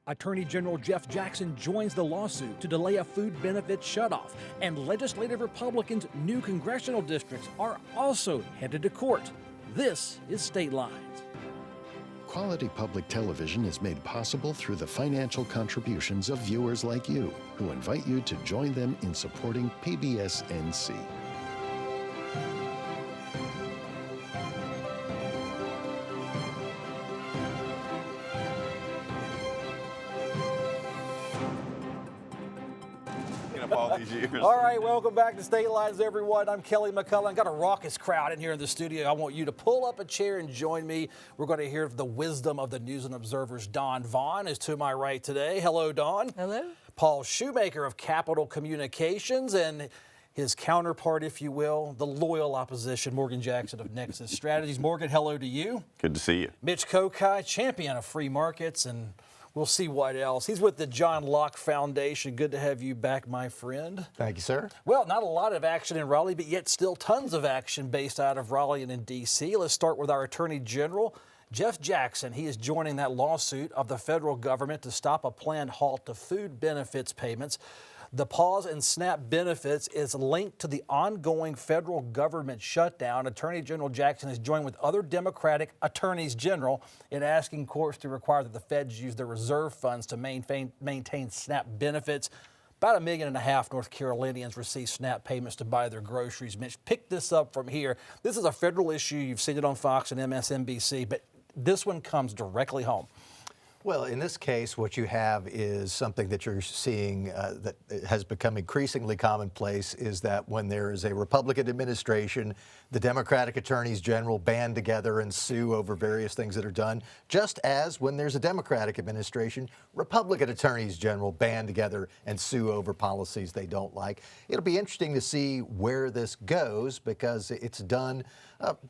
Attorney General Jeff Jackson joins the lawsuit to delay a food benefits shutoff, and legislative Republicans' new congressional districts are also headed to court. This is State Lines. Quality public television is made possible through the financial contributions of viewers like you, who invite you to join them in supporting PBS-NC. All right, welcome back to State Lines, everyone. I'm Kelly McCullen. Got a raucous crowd in here in the studio. I want you to pull up a chair and join me. We're going to hear the wisdom of the News and Observer's Dawn Vaughan is to my right today. Hello, Dawn. Hello. Paul Shumaker of Capital Communications and his counterpart, if you will, the loyal opposition, Morgan Jackson of Nexus Strategies. Morgan, hello to you. Good to see you. Mitch Kokai, champion of free markets, and we'll see what else. He's with the Locke Foundation. Good to have you back, my friend. Thank you, sir. Well, not a lot of action in Raleigh, but yet still tons of action based out of Raleigh and in D.C. Let's start with our Attorney General, Jeff Jackson. He is joining that lawsuit of the federal government to stop a planned halt to food benefits payments. The pause in SNAP benefits is linked to the ongoing federal government shutdown. Attorney General Jackson has joined with other Democratic attorneys general in asking courts to require that the feds use their reserve funds to maintain SNAP benefits. About 1.5 million North Carolinians receive SNAP payments to buy their groceries. Mitch, pick this up from here. This is a federal issue. You've seen it on Fox and MSNBC, but this one comes directly home. Well, in this case, what you have is something that you're seeing that has become increasingly commonplace, is that when there is a Republican administration, the Democratic attorneys general band together and sue over various things that are done, just as when there's a Democratic administration, Republican attorneys general band together and sue over policies they don't like. It'll be interesting to see where this goes, because it's done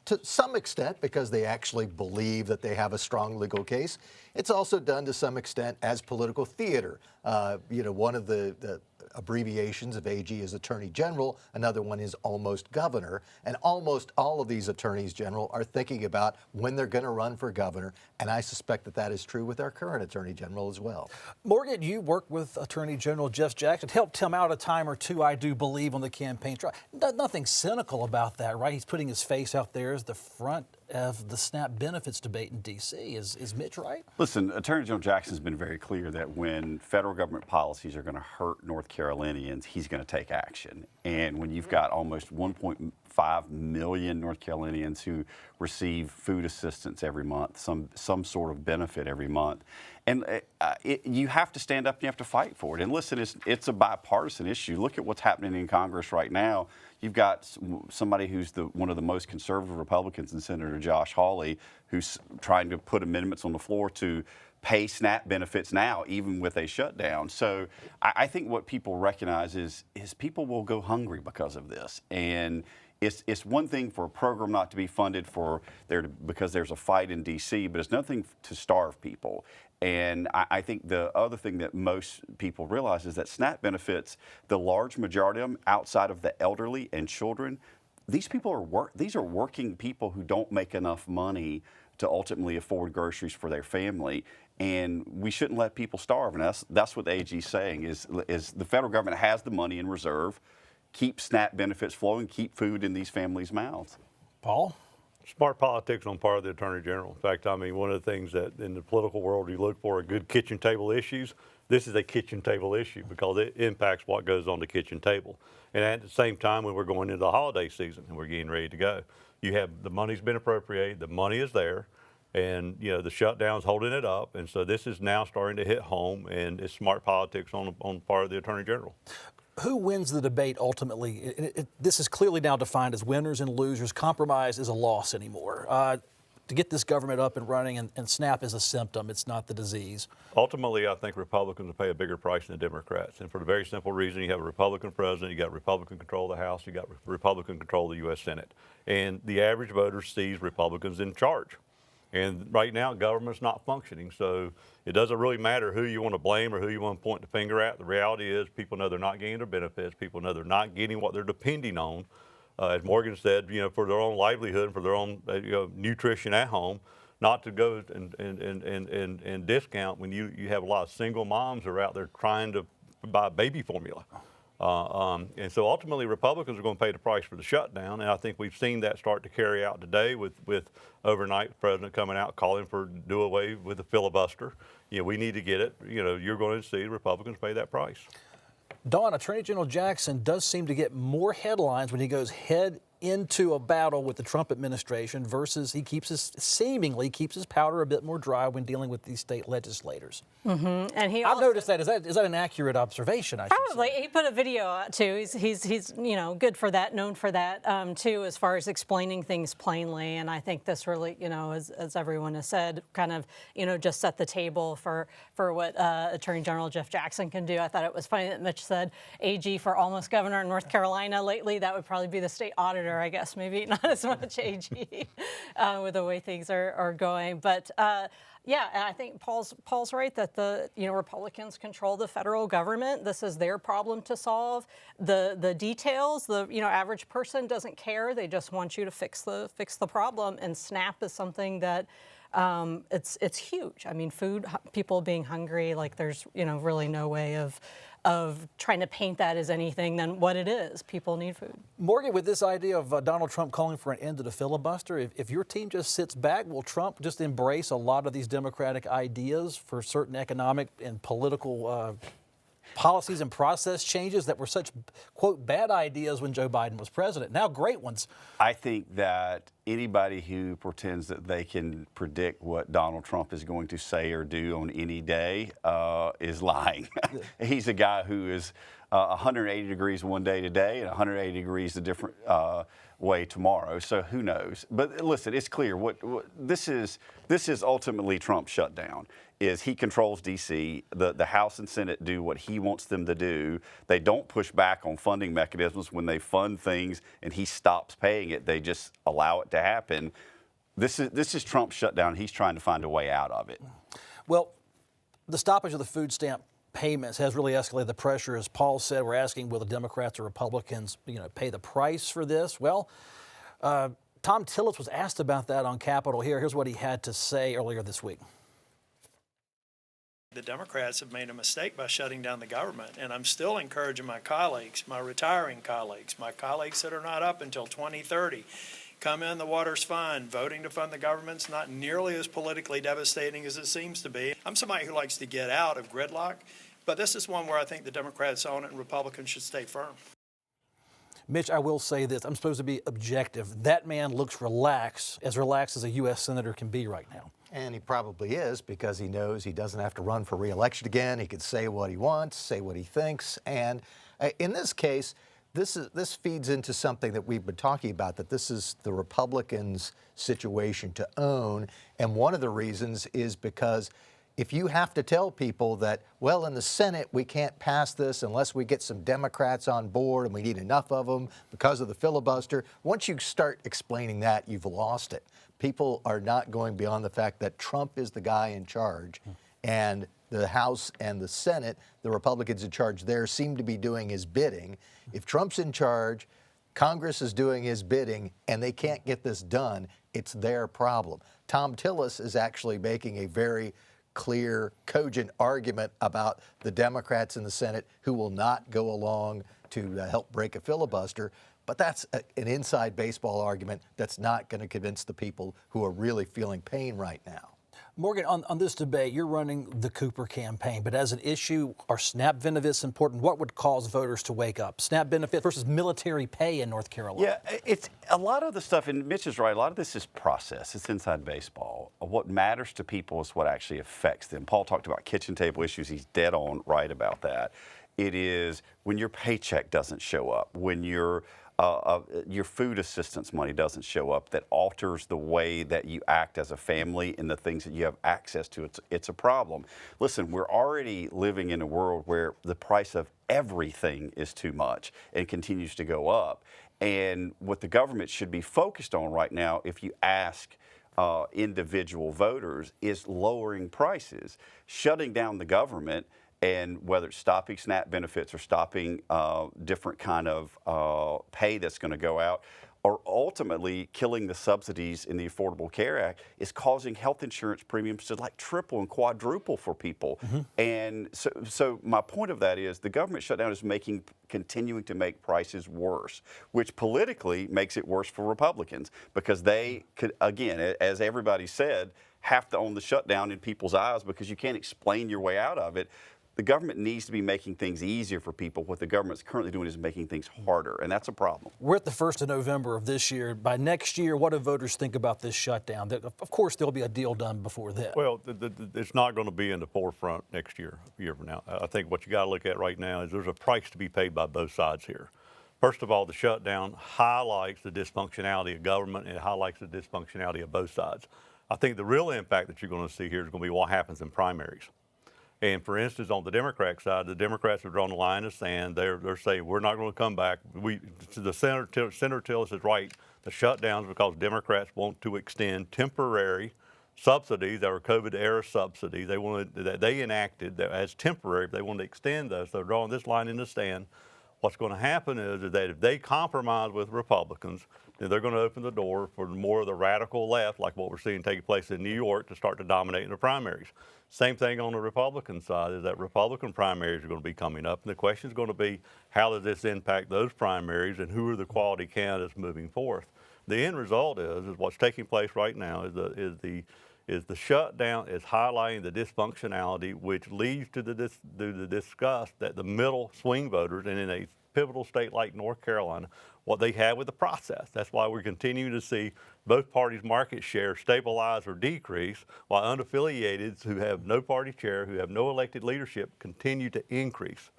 to some extent because they actually believe that they have a strong legal case. It's also done to some extent as political theater. One of the abbreviations of AG is Attorney General. Another one is almost governor. And almost all of these attorneys general are thinking about when they're going to run for governor. And I suspect that that is true with our current Attorney General as well. Morgan, you work with Attorney General Jeff Jackson. Helped him out a time or two, I do believe, on the campaign trail. Nothing cynical about that, right? He's putting his face out there as the front of the SNAP benefits debate in D.C. Is Mitch right? Listen, Attorney General Jackson's been very clear that when federal government policies are going to hurt North Carolinians, he's going to take action. And when you've got almost 1.5 million North Carolinians who receive food assistance every month, some sort of benefit every month, and you have to stand up and you have to fight for it. And listen, it's a bipartisan issue. Look at what's happening in Congress right now. You've got somebody who's one of the most conservative Republicans in Senator Josh Hawley, who's trying to put amendments on the floor to pay SNAP benefits now, even with a shutdown. So I think what people recognize is people will go hungry because of this. And it's one thing for a program not to be funded because there's a fight in D.C., but it's nothing to starve people. And I think the other thing that most people realize is that SNAP benefits, the large majority of them, outside of the elderly and children, these are working people who don't make enough money to ultimately afford groceries for their family. And we shouldn't let people starve. And that's what the AG is saying, is the federal government has the money in reserve, keep SNAP benefits flowing, keep food in these families' mouths. Paul? Smart politics on part of the Attorney General. In fact, I mean, one of the things that in the political world you look for are good kitchen table issues. This is a kitchen table issue because it impacts what goes on the kitchen table. And at the same time, when we're going into the holiday season and we're getting ready to go, you have the money's been appropriated, the money is there, and the shutdown's holding it up. And so this is now starting to hit home, and it's smart politics on part of the Attorney General. Who wins the debate ultimately? This is clearly now defined as winners and losers. Compromise is a loss anymore. To get this government up and running, and SNAP is a symptom, it's not the disease. Ultimately, I think Republicans will pay a bigger price than the Democrats. And for the very simple reason, you have a Republican president, you got Republican control of the House, you got Republican control of the U.S. Senate. And the average voter sees Republicans in charge. And right now, government's not functioning, so it doesn't really matter who you want to blame or who you want to point the finger at. The reality is people know they're not getting their benefits. People know they're not getting what they're depending on. As Morgan said, for their own livelihood and for their own nutrition at home. not to go and discount when you have a lot of single moms who are out there trying to buy baby formula. And so ultimately Republicans are going to pay the price for the shutdown, and I think we've seen that start to carry out today with overnight the president coming out calling for do away with the filibuster. You know, we need to get it. You know, you're going to see Republicans pay that price. Dawn, Attorney General Jackson does seem to get more headlines when he goes head into a battle with the Trump administration versus he seemingly keeps his powder a bit more dry when dealing with these state legislators. Mm-hmm. And I've noticed that. Is that an accurate observation? I should Probably. say? He put a video out too. He's you know, good for that, known for that too, as far as explaining things plainly. And I think this really, you know, as everyone has said, kind of, you know, just set the table for what Attorney General Jeff Jackson can do. I thought it was funny that Mitch said AG for almost governor in North Carolina lately. That would probably be the state auditor, I guess, maybe not as much AG with the way things are going. But yeah, and I think Paul's right that the Republicans control the federal government. This is their problem to solve. The details, the average person doesn't care. They just want you to fix the problem. And SNAP is something that it's huge. I mean, food, people being hungry, like there's really no way of trying to paint that as anything than what it is. People need food. Morgan, with this idea of Donald Trump calling for an end to the filibuster, if your team just sits back, will Trump just embrace a lot of these Democratic ideas for certain economic and political policies and process changes that were such, quote, bad ideas when Joe Biden was president? Now great ones. I think that anybody who pretends that they can predict what Donald Trump is going to say or do on any day is lying. He's a guy who is 180 degrees one day today and 180 degrees a different way tomorrow. So who knows? But listen, it's clear what this is ultimately Trump's shutdown. Is he controls D.C. The House and Senate do what he wants them to do. They don't push back on funding mechanisms when they fund things and he stops paying it. They just allow it to happen. This is Trump's shutdown. He's trying to find a way out of it. Well, the stoppage of the food stamp payments has really escalated the pressure. As Paul said, we're asking, will the Democrats or Republicans, pay the price for this? Well, Tom Tillis was asked about that on Capitol Hill. Here's what he had to say earlier this week. The Democrats have made a mistake by shutting down the government, and I'm still encouraging my colleagues, my retiring colleagues, my colleagues that are not up until 2030. Come in, the water's fine. Voting to fund the government's not nearly as politically devastating as it seems to be. I'm somebody who likes to get out of gridlock, but this is one where I think the Democrats own it and Republicans should stay firm. Mitch, I will say this. I'm supposed to be objective. That man looks relaxed as a U.S. Senator can be right now. And he probably is, because he knows he doesn't have to run for re-election again. He can say what he wants, say what he thinks. And in this case, this feeds into something that we've been talking about, that this is the Republicans' situation to own. And one of the reasons is because if you have to tell people that, well, in the Senate, we can't pass this unless we get some Democrats on board and we need enough of them because of the filibuster, once you start explaining that, you've lost it. People are not going beyond the fact that Trump is the guy in charge, and the House and the Senate, the Republicans in charge there, seem to be doing his bidding. If Trump's in charge, Congress is doing his bidding, and they can't get this done, it's their problem. Tom Tillis is actually making a very clear, cogent argument about the Democrats in the Senate who will not go along to help break a filibuster. But that's an inside baseball argument that's not going to convince the people who are really feeling pain right now. Morgan, on this debate, you're running the Cooper campaign, but as an issue, are SNAP benefits important? What would cause voters to wake up? SNAP benefits versus military pay in North Carolina? Yeah, it's a lot of the stuff, and Mitch is right, a lot of this is process. It's inside baseball. What matters to people is what actually affects them. Paul talked about kitchen table issues. He's dead on right about that. It is when your paycheck doesn't show up, when your food assistance money doesn't show up, that alters the way that you act as a family and the things that you have access to. It's a problem. Listen, we're already living in a world where the price of everything is too much and continues to go up. And what the government should be focused on right now, if you ask individual voters, is lowering prices. Shutting down the government, and whether it's stopping SNAP benefits or stopping different kind of pay that's going to go out, are ultimately killing the subsidies in the Affordable Care Act, is causing health insurance premiums to like triple and quadruple for people. And so my point of that is the government shutdown is continuing to make prices worse, which politically makes it worse for Republicans because they could, again, as everybody said, have to own the shutdown in people's eyes because you can't explain your way out of it. The government needs to be making things easier for people. What the government's currently doing is making things harder, and that's a problem. We're at the 1st of November of this year. By next year, what do voters think about this shutdown? Of course, there'll be a deal done before then. Well, it's not going to be in the forefront next year, from now. I think what you got to look at right now is there's a price to be paid by both sides here. First of all, the shutdown highlights the dysfunctionality of government, and it highlights the dysfunctionality of both sides. I think the real impact that you're going to see here is going to be what happens in primaries. And for instance, on the Democrat side, the Democrats have drawn a line in the sand. They're saying we're not going to come back. The Senator Tillis is right. The shutdowns because Democrats want to extend temporary subsidies that were COVID-era subsidies. They enacted that as temporary. They want to extend those. So they're drawing this line in the sand. What's going to happen is that if they compromise with Republicans, then they're going to open the door for more of the radical left, like what we're seeing taking place in New York, to start to dominate in the primaries. Same thing on the Republican side is that Republican primaries are going to be coming up. And the question is going to be, how does this impact those primaries and who are the quality candidates moving forth? The end result is what's taking place right now is the shutdown is highlighting the dysfunctionality, which leads to the disgust that the middle swing voters, and in a pivotal state like North Carolina, what they have with the process. That's why we're continuing to see both parties' market share stabilize or decrease, while unaffiliated who have no party chair, who have no elected leadership, continue to increase.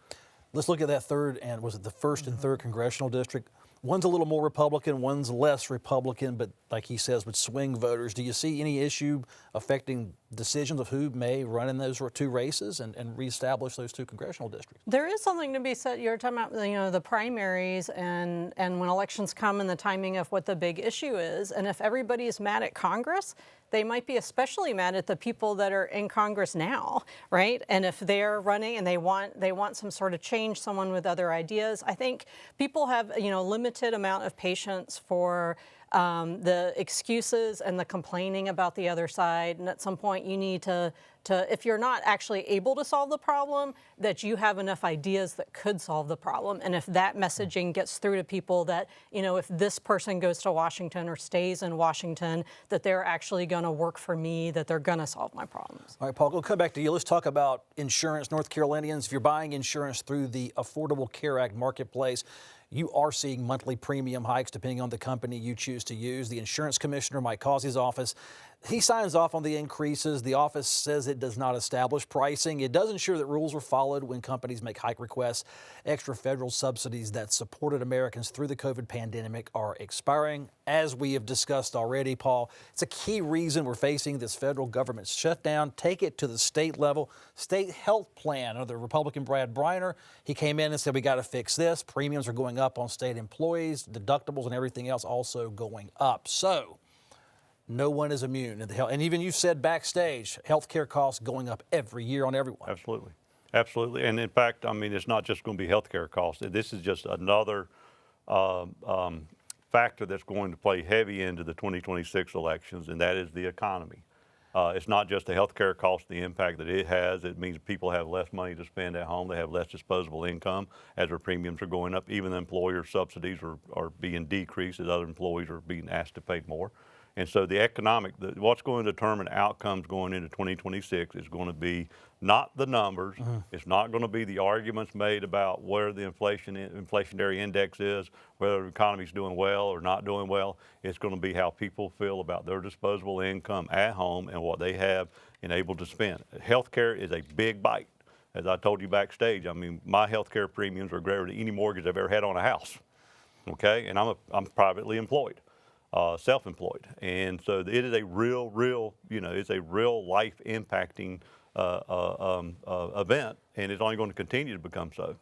Let's look at that third, and was it the 1st and 3rd congressional district? One's a little more Republican, one's less Republican, but like he says, with swing voters. Do you see any issue affecting decisions of who may run in those two races and reestablish those 2 congressional districts? There is something to be said. You're talking about, the primaries and when elections come and the timing of what the big issue is. And if everybody is mad at Congress, they might be especially mad at the people that are in Congress now, right? And if they're running and they want some sort of change, someone with other ideas, I think people have, limited amount of patience for the excuses and the complaining about the other side. And at some point you need to, if you're not actually able to solve the problem, that you have enough ideas that could solve the problem. And if that messaging gets through to people that, if this person goes to Washington or stays in Washington, that they're actually going to work for me, that they're going to solve my problems. All right, Paul, we'll come back to you. Let's talk about insurance. North Carolinians, if you're buying insurance through the Affordable Care Act marketplace, you are seeing monthly premium hikes depending on the company you choose to use. The insurance commissioner, Mike Causey's office, he signs off on the increases. The office says it does not establish pricing. It does ensure that rules are followed when companies make hike requests. Extra federal subsidies that supported Americans through the COVID pandemic are expiring. As we have discussed already, Paul, it's a key reason we're facing this federal government shutdown. Take it to the state level. State health plan under Republican Brad Briner, he came in and said we got to fix this. Premiums are going up on state employees, deductibles and everything else also going up. So no one is immune in the health. And even you said backstage, healthcare costs going up every year on everyone. Absolutely. Absolutely. And in fact, it's not just going to be healthcare costs. This is just another factor that's going to play heavy into the 2026 elections, and that is the economy. It's not just the healthcare cost, the impact that it has. It means people have less money to spend at home. They have less disposable income as their premiums are going up. Even the employer subsidies are being decreased as other employees are being asked to pay more. And so what's going to determine outcomes going into 2026 is going to be not the numbers. It's not going to be the arguments made about where the inflationary index is, whether the economy's doing well or not doing well. It's going to be how people feel about their disposable income at home and what they have and able to spend. Healthcare is a big bite. As I told you backstage, my healthcare premiums are greater than any mortgage I've ever had on a house. Okay, and I'm privately employed. Self-employed, and so it is a real, it's a real life impacting event, and it's only going to continue to become so.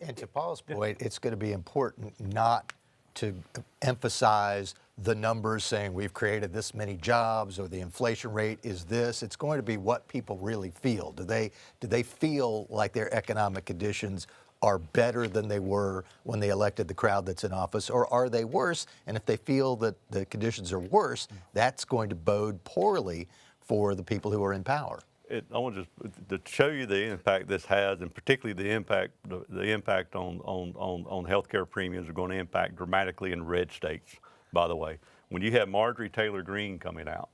And to Paul's point, it's going to be important not to emphasize the numbers saying we've created this many jobs or the inflation rate is this. It's going to be what people really feel. Do they feel like their economic conditions are better than they were when they elected the crowd that's in office, or are they worse? And if they feel that the conditions are worse, that's going to bode poorly for the people who are in power. I want to show you the impact this has, and particularly the impact on healthcare premiums are going to impact dramatically in red states. By the way, when you have Marjorie Taylor Greene coming out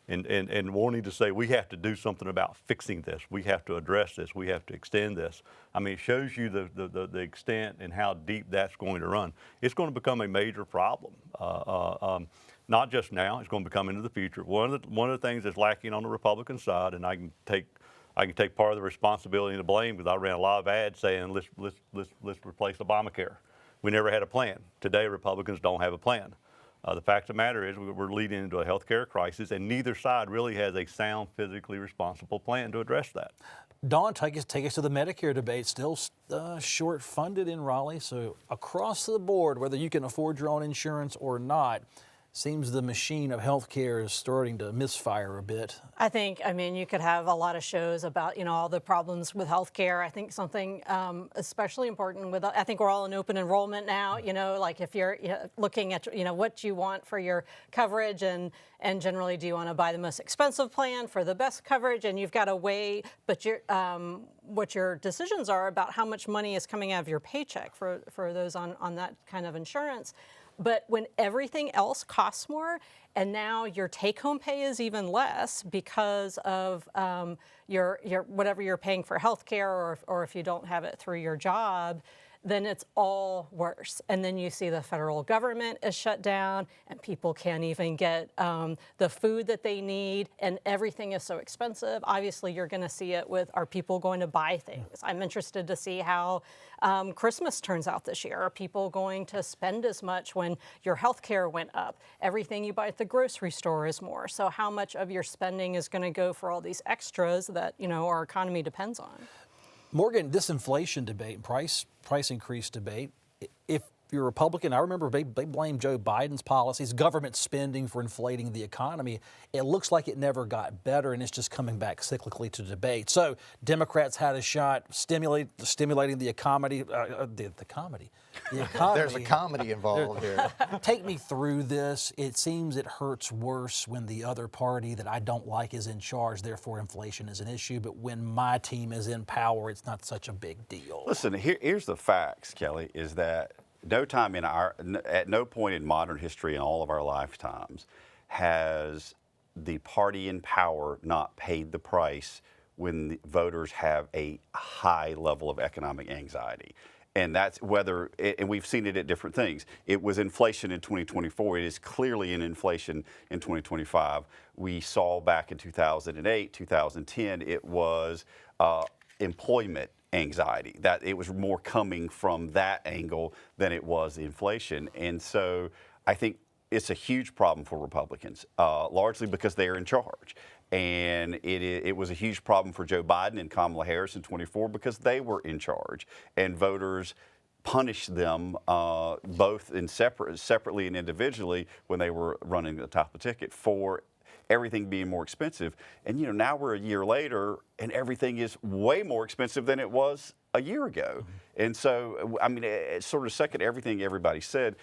and wanting to say we have to do something about fixing this, we have to address this, we have to extend this. I mean, it shows you the extent and how deep that's going to run. It's going to become a major problem. Not just now, it's going to become into the future. One of the things that's lacking on the Republican side, and I can take part of the responsibility and the blame because I ran a lot of ads saying let's replace Obamacare. We never had a plan. Today, Republicans don't have a plan. The fact of the matter is we're leading into a health care crisis, and neither side really has a sound, physically responsible plan to address that. Dawn, take us to the Medicare debate. Still short funded in Raleigh, so across the board, whether you can afford your own insurance or not, seems the machine of healthcare is starting to misfire a bit. I mean, you could have a lot of shows about, all the problems with healthcare. I think something especially important I think we're all in open enrollment now, like if you're looking at, what you want for your coverage and generally do you want to buy the most expensive plan for the best coverage, and you've got to weigh, but what your decisions are about how much money is coming out of your paycheck for those on that kind of insurance. But when everything else costs more, and now your take-home pay is even less because of your whatever you're paying for healthcare, or if you don't have it through your job, then it's all worse. And then you see the federal government is shut down, and people can't even get the food that they need, and everything is so expensive. Obviously, you're going to see it with, are people going to buy things? I'm interested to see how Christmas turns out this year. Are people going to spend as much when your health care went up? Everything you buy at the grocery store is more. So how much of your spending is going to go for all these extras that, our economy depends on? Morgan, this inflation debate, price increase debate, if you're a Republican, I remember they blamed Joe Biden's policies, government spending for inflating the economy. It looks like it never got better, and it's just coming back cyclically to debate. So Democrats had a shot stimulating the economy. The economy. There's a comedy involved here. Take me through this. It seems it hurts worse when the other party that I don't like is in charge, therefore inflation is an issue. But when my team is in power, it's not such a big deal. Listen, here's the facts, Kelly, is that at no point in modern history in all of our lifetimes has the party in power not paid the price when the voters have a high level of economic anxiety. And that's and we've seen it at different things. It was inflation in 2024. It is clearly an inflation in 2025. We saw back in 2008, 2010, it was employment anxiety, that it was more coming from that angle than it was the inflation. And so I think it's a huge problem for Republicans, largely because they're in charge. And it was a huge problem for Joe Biden and Kamala Harris in 24 because they were in charge, and voters punished them both separately and individually when they were running the top of the ticket for everything being more expensive. And now we're a year later and everything is way more expensive than it was a year ago. Mm-hmm. And so, I mean, it's sort of second everything everybody said.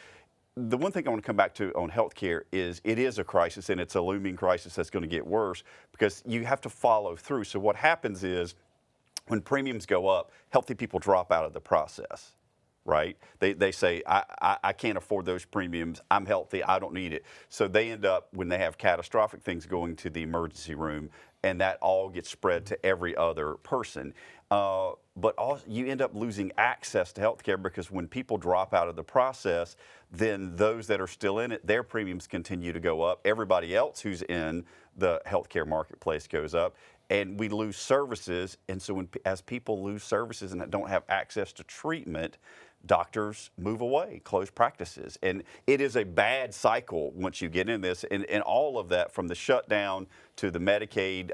The one thing I want to come back to on healthcare is it is a crisis, and it's a looming crisis that's going to get worse because you have to follow through. So what happens is when premiums go up, healthy people drop out of the process. Right? They say, I can't afford those premiums. I'm healthy. I don't need it. So they end up, when they have catastrophic things, going to the emergency room, and that all gets spread to every other person. But also, you end up losing access to health care because when people drop out of the process, then those that are still in it, their premiums continue to go up. Everybody else who's in the healthcare marketplace goes up. And we lose services. And so as people lose services and don't have access to treatment, doctors move away, close practices. And it is a bad cycle once you get in this. And all of that, from the shutdown to the Medicaid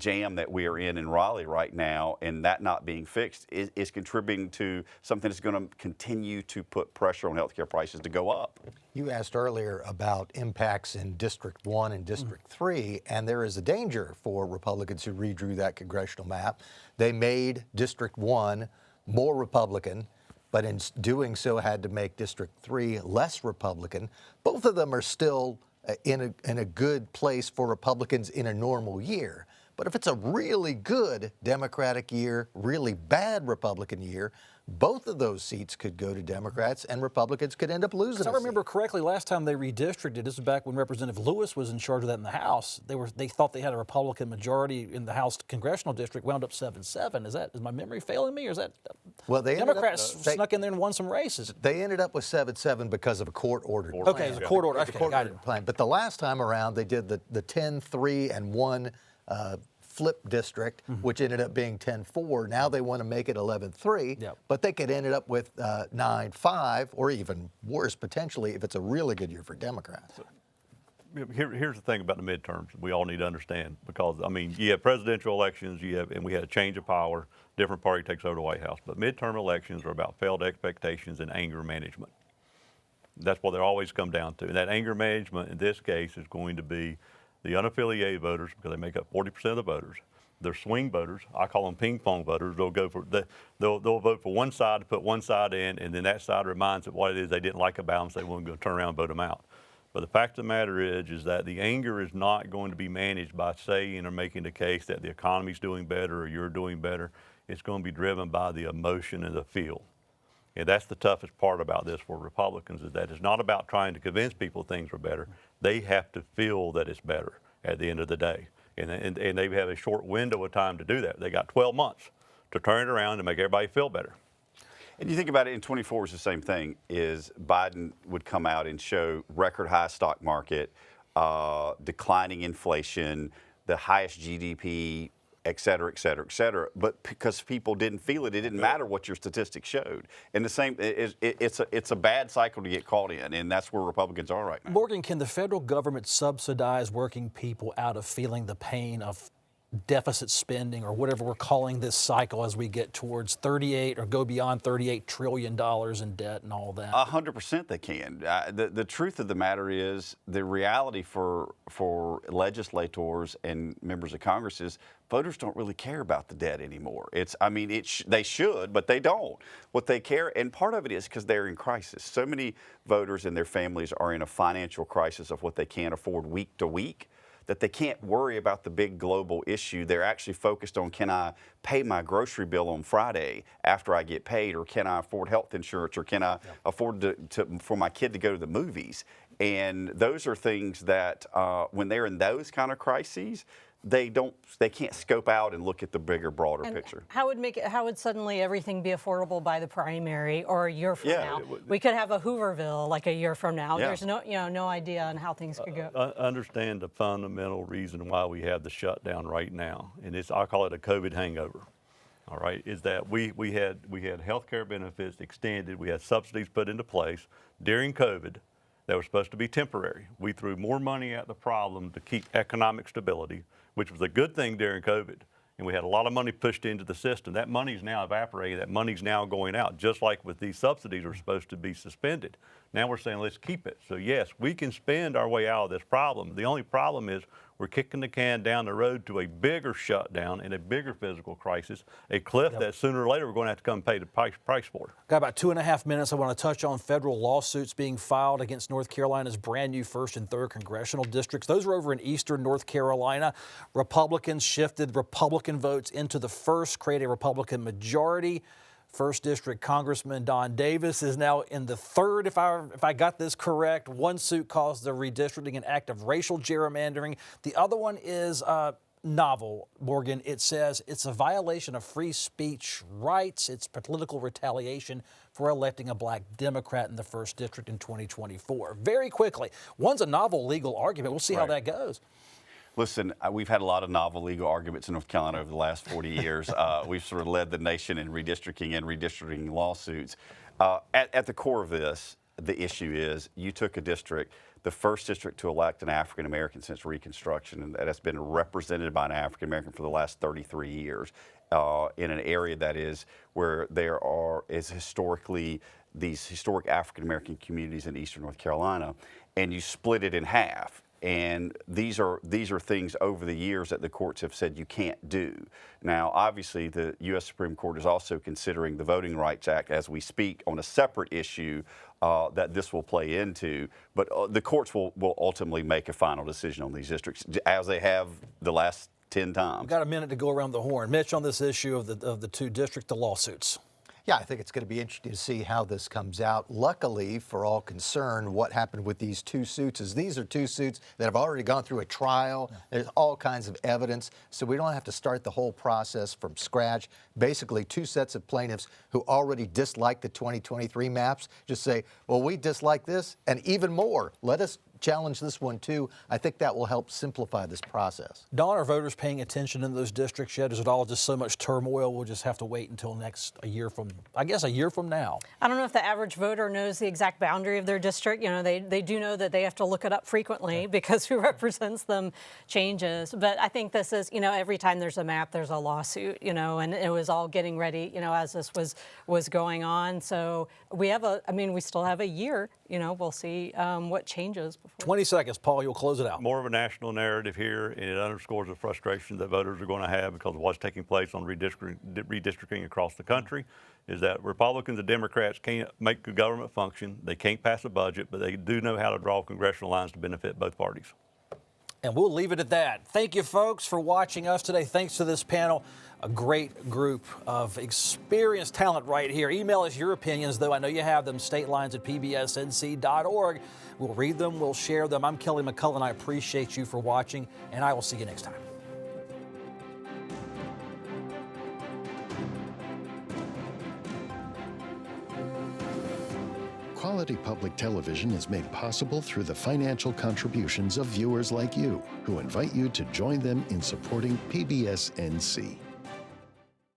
jam that we are in Raleigh right now, and that not being fixed is contributing to something that's going to continue to put pressure on healthcare prices to go up. You asked earlier about impacts in District 1 and District 3, and there is a danger for Republicans who redrew that congressional map. They made District 1 more Republican, but in doing so had to make District 3 less Republican. Both of them are still in a good place for Republicans in a normal year. But if it's a really good Democratic year, really bad Republican year, both of those seats could go to Democrats and Republicans could end up losing. If I remember correctly, last time they redistricted, this is back when Representative Lewis was in charge of that in the House. They thought they had a Republican majority in the House congressional district, wound up 7-7. Is my memory failing me, or is that? Well, Democrats snuck in there and won some races. They ended up with 7-7 because of a court order. Okay, it was a court order. Okay, got it. Plan. But the last time around, they did the 10-3 and 1 flip district, which ended up being 10-4. Now they want to make it 11-3, but they could end up with 9-5, or even worse, potentially, if it's a really good year for Democrats. Here's the thing about the midterms we all need to understand, because, I mean, you have presidential elections, and we had a change of power, different party takes over the White House, but midterm elections are about failed expectations and anger management. That's what they always come down to. And that anger management in this case is going to be the unaffiliated voters, because they make up 40% of the voters. They're swing voters. I call them ping pong voters. They'll vote for one side to put one side in, and then that side reminds them what it is they didn't like about them, so they won't go turn around and vote them out. But the fact of the matter is that the anger is not going to be managed by saying or making the case that the economy's doing better or you're doing better. It's going to be driven by the emotion and the feel. And that's the toughest part about this for Republicans, is that it's not about trying to convince people things are better. They have to feel that it's better at the end of the day. And they have a short window of time to do that. They got 12 months to turn it around and make everybody feel better. And you think about it, in 24 is the same thing, is Biden would come out and show record high stock market, declining inflation, the highest GDP, et cetera, et cetera, et cetera. But because people didn't feel it, it didn't matter what your statistics showed. And the same, it's a bad cycle to get caught in, and that's where Republicans are right now. Morgan, can the federal government subsidize working people out of feeling the pain of deficit spending, or whatever we're calling this cycle, as we get towards 38 or go beyond $38 trillion in debt and all that? 100% they can. The truth of the matter is, the reality for legislators and members of Congress is voters don't really care about the debt anymore. They should, but they don't. What they care, and part of it is because they're in crisis. So many voters and their families are in a financial crisis of what they can't afford week to week, that they can't worry about the big global issue. They're actually focused on, can I pay my grocery bill on Friday after I get paid, or can I afford health insurance, or can I afford for my kid to go to the movies? And those are things that when they're in those kind of crises, they can't scope out and look at the bigger, broader picture. How would suddenly everything be affordable by the primary or a year from now? We could have a Hooverville like a year from now. There's no idea on how things could go. Understand the fundamental reason why we have the shutdown right now, and I call it a COVID hangover. All right, is that we had health care benefits extended, we had subsidies put into place during COVID that were supposed to be temporary. We threw more money at the problem to keep economic stability, which was a good thing during COVID. And we had a lot of money pushed into the system. That money's now evaporated. That money's now going out, just like with these subsidies are supposed to be suspended. Now we're saying, let's keep it. So yes, we can spend our way out of this problem. The only problem is we're kicking the can down the road to a bigger shutdown and a bigger physical crisis, a cliff that sooner or later we're going to have to come pay the price for. Got about 2.5 minutes. I want to touch on federal lawsuits being filed against North Carolina's brand new 1st and 3rd congressional districts. Those are over in eastern North Carolina. Republicans shifted Republican votes into the 1st, create a Republican majority. 1st District Congressman Don Davis is now in the 3rd, if I got this correct. One suit calls the redistricting an act of racial gerrymandering. The other one is novel, Morgan. It says it's a violation of free speech rights. It's political retaliation for electing a black Democrat in the 1st District in 2024. Very quickly, one's a novel legal argument. We'll see how that goes. Listen, we've had a lot of novel legal arguments in North Carolina over the last 40 years. We've sort of led the nation in redistricting lawsuits. At the core of this, the issue is you took a district the first district to elect an African American since Reconstruction, and that has been represented by an African American for the last 33 years in an area that is where is historically these historic African American communities in eastern North Carolina, and you split it in half. And these are things over the years that the courts have said you can't do. Now, obviously, the U.S. Supreme Court is also considering the Voting Rights Act as we speak on a separate issue that this will play into. But the courts will ultimately make a final decision on these districts, as they have the last 10 times. We've got a minute to go around the horn. Mitch, on this issue of the two the lawsuits. Yeah, I think it's going to be interesting to see how this comes out. Luckily, for all concerned, what happened with these two suits is these are two suits that have already gone through a trial. There's all kinds of evidence, so we don't have to start the whole process from scratch. Basically, two sets of plaintiffs who already dislike the 2023 maps just say, well, we dislike this, and even more. Let us challenge this one too. I think that will help simplify this process. Dawn, are voters paying attention in those districts yet? Is it all just so much turmoil? We'll just have to wait until a year from now. I don't know if the average voter knows the exact boundary of their district. You know, they do know that they have to look it up frequently because who represents them changes. But I think this is, you know, every time there's a map, there's a lawsuit, you know, and it was all getting ready, you know, as this was going on. So we still have a year, you know, we'll see what changes. 20 seconds, Paul, you'll close it out. More of a national narrative here, and it underscores the frustration that voters are going to have because of what's taking place on redistricting across the country, is that Republicans and Democrats can't make the government function. They can't pass a budget, but they do know how to draw congressional lines to benefit both parties. And we'll leave it at that. Thank you, folks, for watching us today. Thanks to this panel. A great group of experienced talent right here. Email us your opinions, though. I know you have them, statelines@pbsnc.org. We'll read them. We'll share them. I'm Kelly McCullen. I appreciate you for watching, and I will see you next time. Quality public television is made possible through the financial contributions of viewers like you, who invite you to join them in supporting PBS NC.